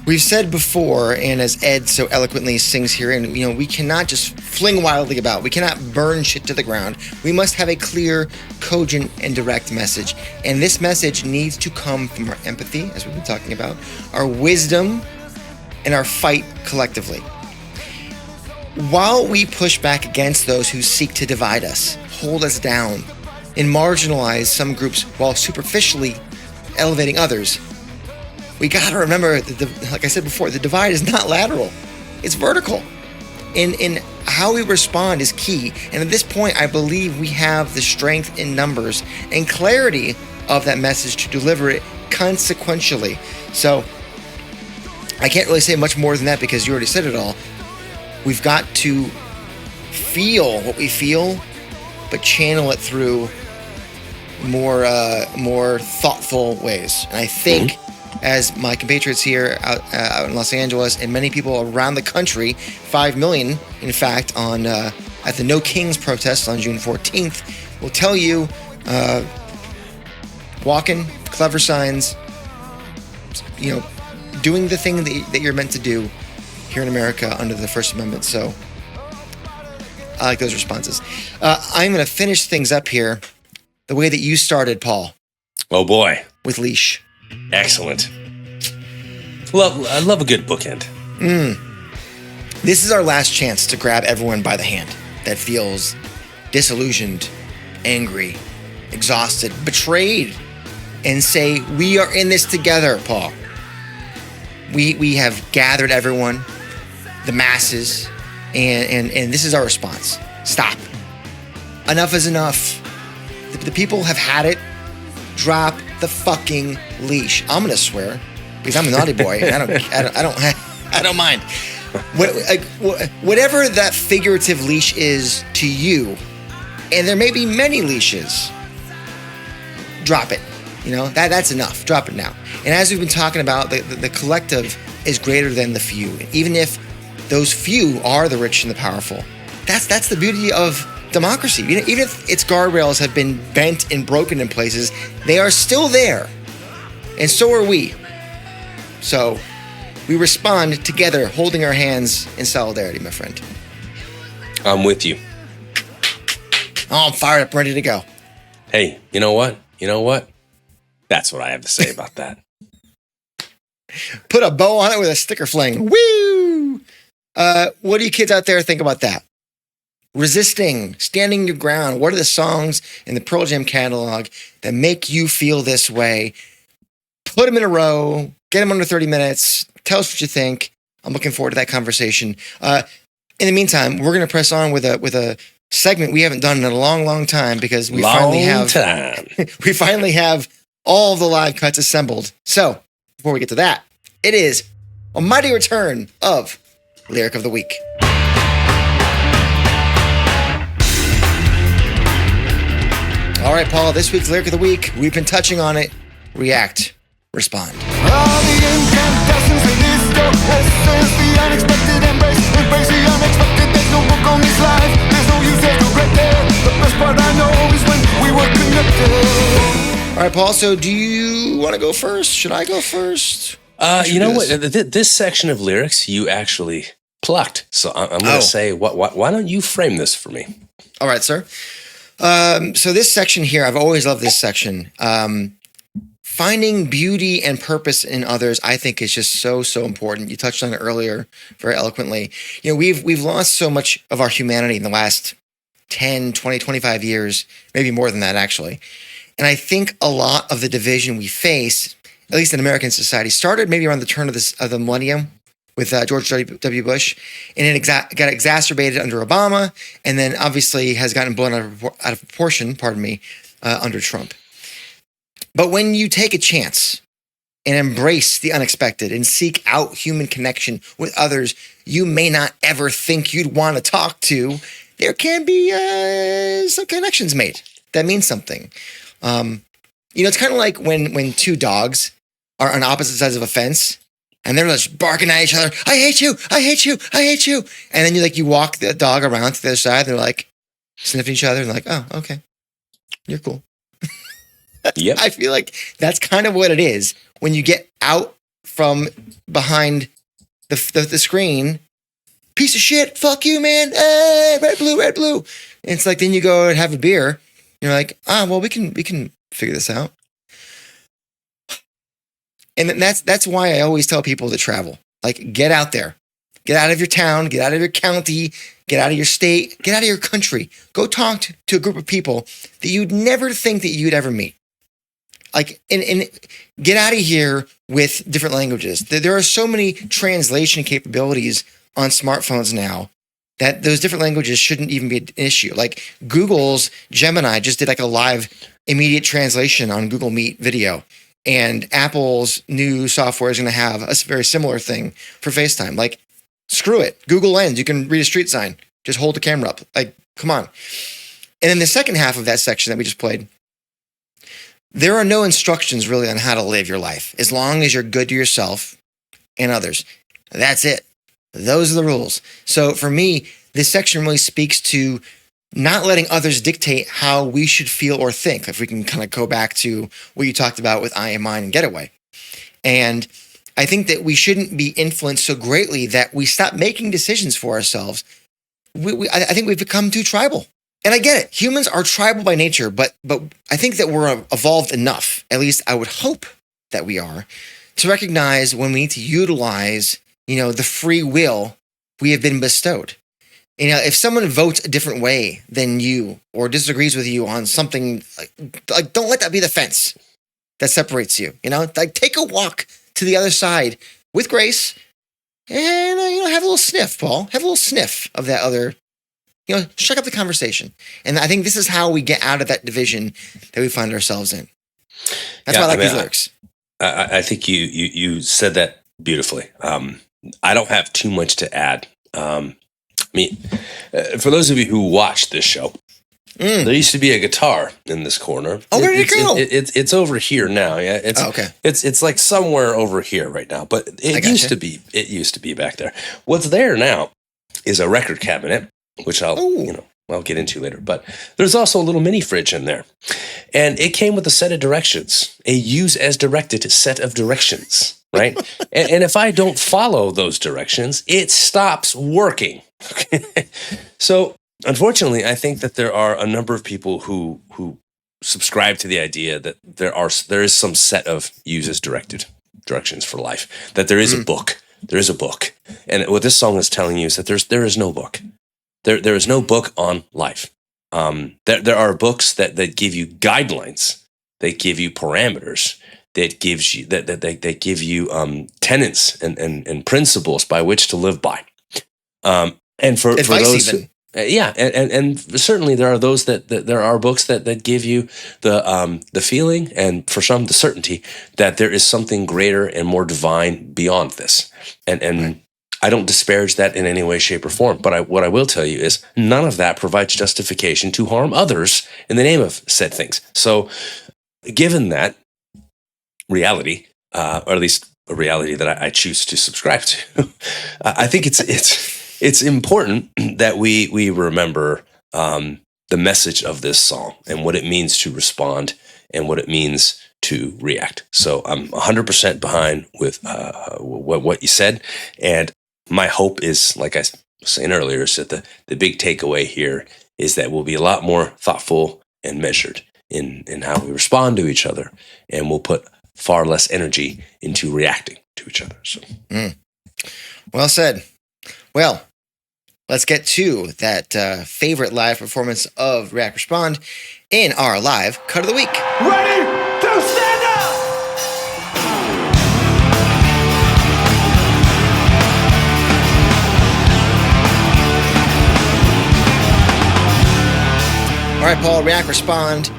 Speaker 1: We've said before, and as Ed so eloquently sings here, and we cannot just fling wildly about. We cannot burn shit to the ground. We must have a clear, cogent, and direct message. And this message needs to come from our empathy, as we've been talking about, our wisdom, and our fight collectively. While we push back against those who seek to divide us, hold us down, and marginalize some groups while superficially elevating others, we got to remember that, like I said before, the divide is not lateral. It's vertical. And how we respond is key. And at this point, I believe we have the strength in numbers and clarity of that message to deliver it consequentially. So I can't really say much more than that because you already said it all. We've got to feel what we feel, but channel it through more thoughtful ways. And I think, as my compatriots here out in Los Angeles and many people around the country, 5 million, in fact, at the No Kings protest on June 14th, will tell you, walking, clever signs, doing the thing that you're meant to do here in America under the First Amendment. So I like those responses. I'm going to finish things up here the way that you started, Paul.
Speaker 4: Oh boy.
Speaker 1: With Leash.
Speaker 4: Excellent. I love a good bookend.
Speaker 1: This is our last chance to grab everyone by the hand that feels disillusioned, angry, exhausted, betrayed, and say, we are in this together, Paul. We have gathered everyone, the masses, and this is our response. Stop. Enough is enough. The people have had it. Drop the fucking leash. I'm gonna swear because I'm a naughty boy. I don't mind. Whatever that figurative leash is to you, and there may be many leashes. Drop it. That's enough. Drop it now. And as we've been talking about, the collective is greater than the few. Even if those few are the rich and the powerful, that's the beauty of democracy. Even if its guardrails have been bent and broken in places, they are still there. And so are we. So we respond together, holding our hands in solidarity, my friend.
Speaker 4: I'm with you.
Speaker 1: Oh, I'm fired up, ready to go.
Speaker 4: Hey, you know what? That's what I have to say about that.
Speaker 1: Put a bow on it with a sticker fling. Woo! What do you kids out there think about that? resisting, standing your ground? What are the songs in the Pearl Jam catalog that make you feel this way? Put them in a row, get them under 30 minutes, tell us what you think. I'm looking forward to that conversation. In the meantime, we're going to press on with a segment we haven't done in a long, long time because we finally have all the live cuts assembled. So before we get to that, it is a mighty return of Lyric of the Week. All right, Paul, this week's Lyric of the Week, we've been touching on it. React, respond.
Speaker 9: All the incandescence in this dope essence, the unexpected embrace the unexpected. There's no book on this life, there's no use to regret there. The best part I know is when we were connected.
Speaker 1: All right, Paul, so do you want to go first? Should I go first?
Speaker 4: You know what? This section of lyrics you actually plucked. So I'm going to say, why don't you frame this for me?
Speaker 1: All right, sir. So this section here, I've always loved this section. Finding beauty and purpose in others, I think, is just so important. You touched on it earlier very eloquently. You know, we've lost so much of our humanity in the last 10, 20, 25 years, maybe more than that, actually. And I think a lot of the division we face, at least in American society, started maybe around the turn of the millennium with George W. Bush, and it got exacerbated under Obama, and then obviously has gotten blown out of proportion, under Trump. But when you take a chance and embrace the unexpected and seek out human connection with others you may not ever think you'd want to talk to, there can be some connections made that mean something. It's kind of like when two dogs are on opposite sides of a fence and they're just barking at each other. I hate you. I hate you. I hate you. And then you walk the dog around to the other side. They're like sniffing each other and like, oh, okay. You're cool.
Speaker 4: Yep.
Speaker 1: I feel like that's kind of what it is when you get out from behind the screen. Piece of shit. Fuck you, man. Hey, red, blue, red, blue. And it's like, then you go and have a beer. You're like, well, we can figure this out. And that's why I always tell people to travel. Like, get out there. Get out of your town. Get out of your county. Get out of your state. Get out of your country. Go talk to a group of people that you'd never think that you'd ever meet. Like, and get out of here with different languages. There are so many translation capabilities on smartphones now that those different languages shouldn't even be an issue. Like Google's Gemini just did like a live immediate translation on Google Meet video. And Apple's new software is going to have a very similar thing for FaceTime. Like, screw it. Google Lens, you can read a street sign. Just hold the camera up. Like, come on. And then the second half of that section that we just played, there are no instructions really on how to live your life, as long as you're good to yourself and others. That's it. Those are the rules. So for me, this section really speaks to not letting others dictate how we should feel or think, if we can kind of go back to what you talked about with I Am Mine and Getaway. And I think that we shouldn't be influenced so greatly that we stop making decisions for ourselves. I think we've become too tribal. And I get it. Humans are tribal by nature, but I think that we're evolved enough, at least I would hope that we are, to recognize when we need to utilize, the free will we have been bestowed. If someone votes a different way than you or disagrees with you on something, like don't let that be the fence that separates you. Like take a walk to the other side with grace and, have a little sniff, Paul. Have a little sniff of that other, shut up the conversation. And I think this is how we get out of that division that we find ourselves in. That's why I like these lyrics.
Speaker 4: I think you said that beautifully. I don't have too much to add. For those of you who watch this show, there used to be a guitar in this corner.
Speaker 1: Oh, where did it go?
Speaker 4: It's over here now. Yeah,
Speaker 1: okay.
Speaker 4: It's like somewhere over here right now, but it used to be. It used to be back there. What's there now is a record cabinet, which I'll get into later. But there's also a little mini fridge in there, and it came with a set of directions, a use as directed set of directions. Right. and if I don't follow those directions, it stops working. So, unfortunately, I think that there are a number of people who subscribe to the idea that there is some set of uses directed directions for life, that there is a book. There is a book. And what this song is telling you is that there is no book. There is no book on life. There are books that give you guidelines, that give you parameters, that gives you that give you tenets and principles by which to live by. And for those,
Speaker 1: even.
Speaker 4: And certainly there are those that there are books that give you the feeling, and for some the certainty that there is something greater and more divine beyond this. And
Speaker 1: Right.
Speaker 4: I don't disparage that in any way, shape, or form. But what I will tell you is none of that provides justification to harm others in the name of said things. So, given that reality, or at least a reality that I choose to subscribe to, I think it's important that we remember the message of this song and what it means to respond and what it means to react. So I'm 100% behind with what you said, and my hope is, like I was saying earlier, is that the big takeaway here is that we'll be a lot more thoughtful and measured in how we respond to each other, and we'll put far less energy into reacting to each other. So,
Speaker 1: Well said. Well, let's get to that favorite live performance of React Respond in our live cut of the week.
Speaker 9: Ready to stand up!
Speaker 1: All right, Paul, React Respond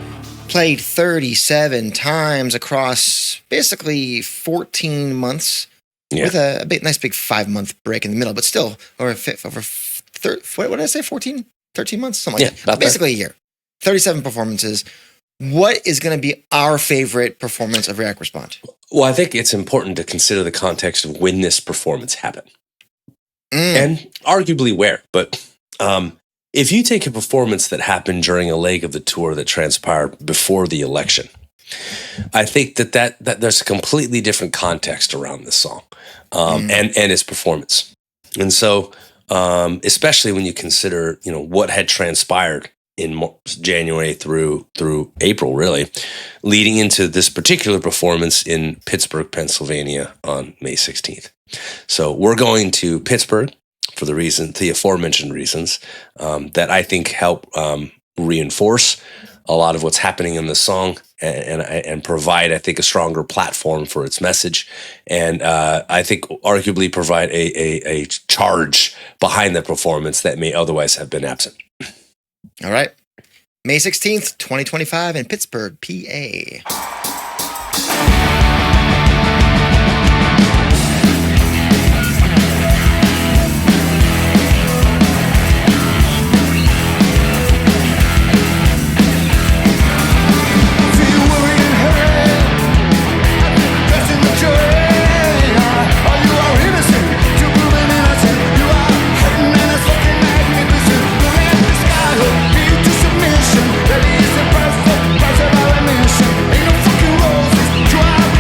Speaker 1: played 37 times across basically 14 months with a nice big 5-month break in the middle, but still what did I say, 14, 13 months? Something like that. Basically a year. 37 performances. What is going to be our favorite performance of React Respond?
Speaker 4: well, I think it's important to consider the context of when this performance happened. And arguably where. But if you take a performance that happened during a leg of the tour that transpired before the election, I think that there's a completely different context around this song and its performance. And so, especially when you consider, what had transpired in January through April, really, leading into this particular performance in Pittsburgh, Pennsylvania on May 16th. So we're going to Pittsburgh for the aforementioned reasons that I think help reinforce a lot of what's happening in the song and provide, I think, a stronger platform for its message. And I think arguably provide a charge behind the performance that may otherwise have been absent.
Speaker 1: All right. May 16th, 2025 in Pittsburgh, PA.
Speaker 9: That is the price of our mission. Ain't no fucking roses, drive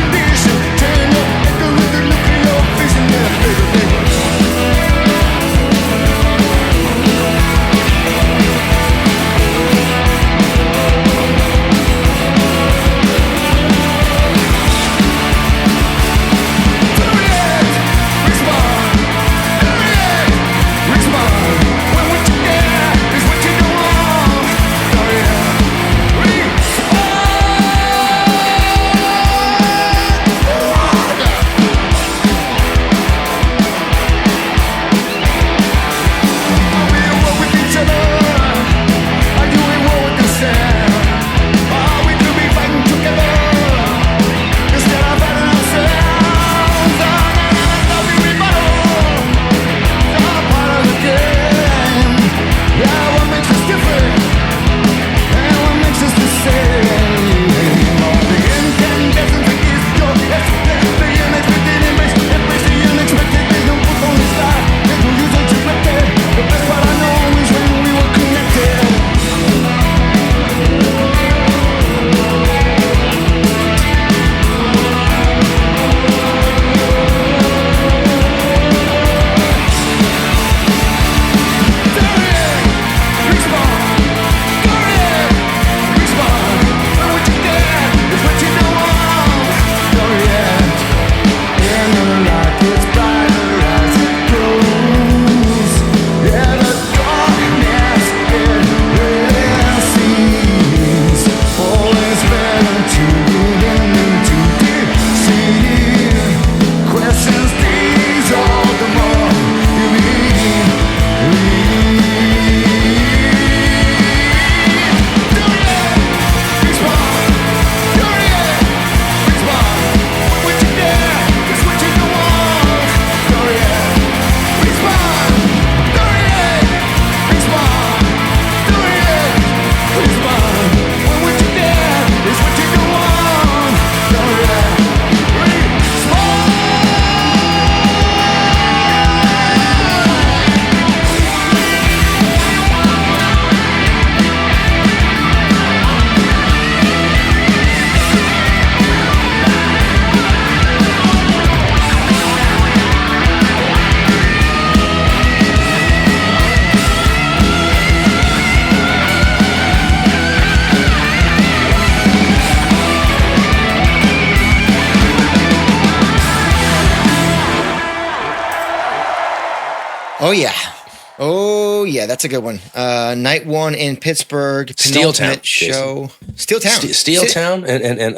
Speaker 1: Oh yeah, that's a good one. Night one in Pittsburgh, penultimate show.
Speaker 4: Steeltown, and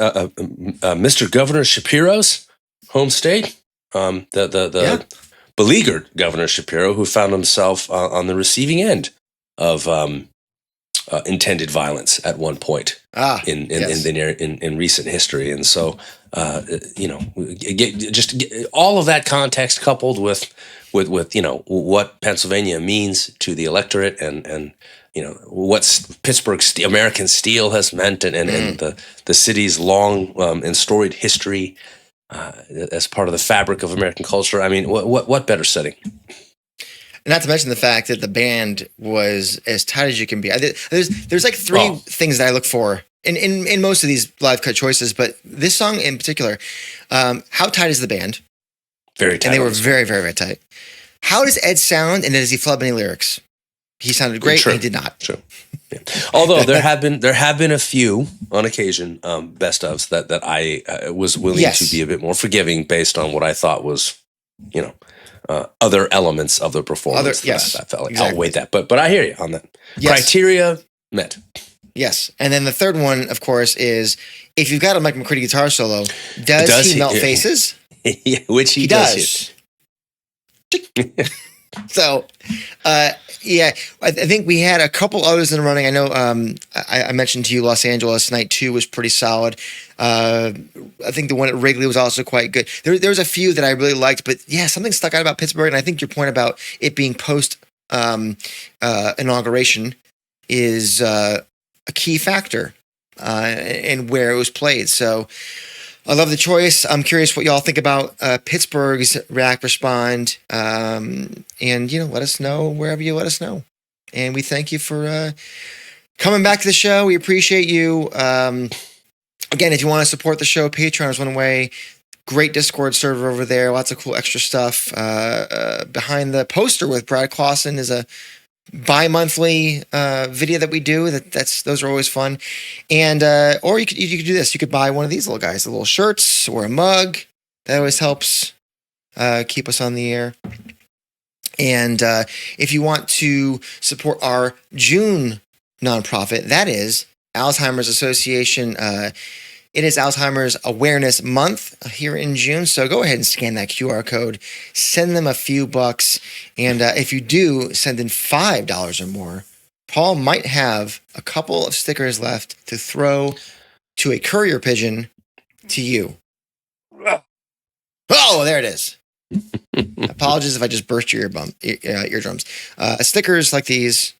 Speaker 4: Mr. Governor Shapiro's home state. The beleaguered Governor Shapiro, who found himself on the receiving end of intended violence at one point in recent history, and so get all of that context coupled with what Pennsylvania means to the electorate, and what Pittsburgh American steel has meant, and the city's long and storied history as part of the fabric of American culture. I mean, what better setting?
Speaker 1: Not to mention the fact that the band was as tight as you can be. There's like three things that I look for in most of these live cut choices, but this song in particular, how tight is the band?
Speaker 4: Very tight.
Speaker 1: And they were very, very, very tight. How does Ed sound, and does he flub any lyrics? He sounded great, and he did not.
Speaker 4: True. Yeah. Although there have been a few on occasion best ofs that I was willing to be a bit more forgiving based on what I thought was, other elements of the performance. I felt like outweighed that. But I hear you on that. Yes. Criteria met.
Speaker 1: Yes. And then the third one, of course, is if you've got a Mike McCready guitar solo, does he melt faces?
Speaker 4: Yeah, which he does.
Speaker 1: So, I think we had a couple others in the running. I know I mentioned to you Los Angeles. Night 2 was pretty solid. I think the one at Wrigley was also quite good. There was a few that I really liked, but yeah, something stuck out about Pittsburgh, and I think your point about it being post inauguration is a key factor in where it was played. So I love the choice. I'm curious what y'all think about Pittsburgh's React Respond. And, let us know wherever you let us know. And we thank you for coming back to the show. We appreciate you. Again, if you want to support the show, Patreon is one way. Great Discord server over there. Lots of cool extra stuff. Behind the poster with Brad Clausen is a bi-monthly video that we do. Those are always fun. And or you could do this. You could buy one of these little guys, the little shirts or a mug. That always helps keep us on the air. And if you want to support our June nonprofit, that is Alzheimer's Association. It is Alzheimer's Awareness Month here in June, so go ahead and scan that QR code. Send them a few bucks, and if you do send in $5 or more, Paul might have a couple of stickers left to throw to a courier pigeon to you. Oh, there it is. Apologies if I just burst your eardrums. Stickers like these,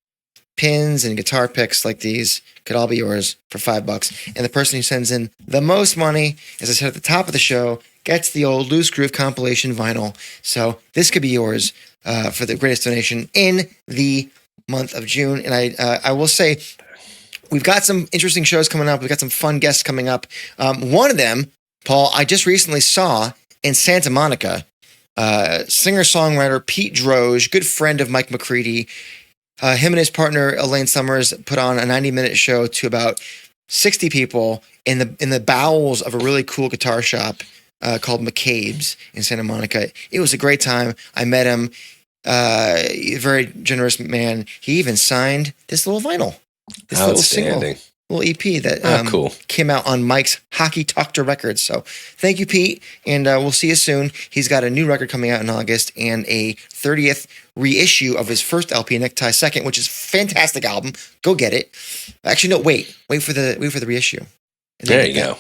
Speaker 1: pins and guitar picks like these could all be yours for $5. And the person who sends in the most money, as I said at the top of the show, gets the old Loose Groove compilation vinyl. So this could be yours for the greatest donation in the month of June. And I will say, we've got some interesting shows coming up. We've got some fun guests coming up. One of them, Paul, I just recently saw in Santa Monica. Singer-songwriter Pete Droge, good friend of Mike McCready. Him and his partner Elaine Summers put on a 90-minute show to about 60 people in the bowels of a really cool guitar shop called McCabe's in Santa Monica. It was a great time. I met him. Very generous man. He even signed this little vinyl, this little single, little EP that came out on Mike's Hockey Talk Records. So thank you, Pete, and we'll see you soon. He's got a new record coming out in August and a 30th reissue of his first LP, Necktie Second, which is a fantastic album. Go get it. Actually, no, wait for the reissue.
Speaker 4: There you go.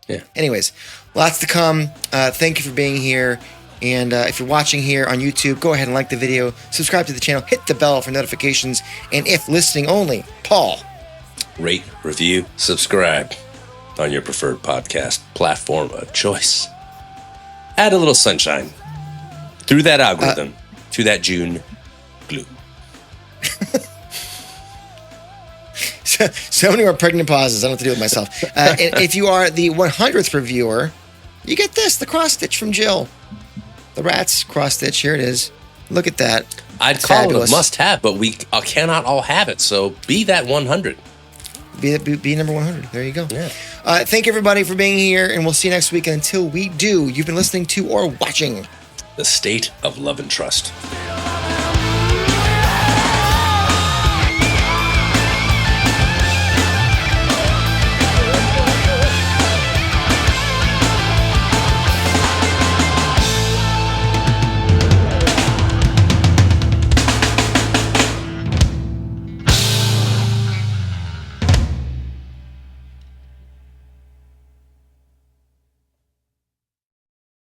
Speaker 4: Yeah.
Speaker 1: Anyways, lots to come. Thank you for being here. And if you're watching here on YouTube, go ahead and like the video, subscribe to the channel, hit the bell for notifications, and if listening only, Paul,
Speaker 4: rate, review, subscribe on your preferred podcast platform of choice. Add a little sunshine through that algorithm to that June glue.
Speaker 1: So many more pregnant pauses. I don't know what to do with myself. And if you are the 100th reviewer, you get this, the cross stitch from Jill. The Rats cross stitch. Here it is. Look at that.
Speaker 4: I'd call it a must-have, but we cannot all have it. So be that 100.
Speaker 1: Be number 100. There you go.
Speaker 4: Yeah.
Speaker 1: Thank everybody for being here, and we'll see you next week. And until we do, you've been listening to or watching
Speaker 4: The State of Love and Trust.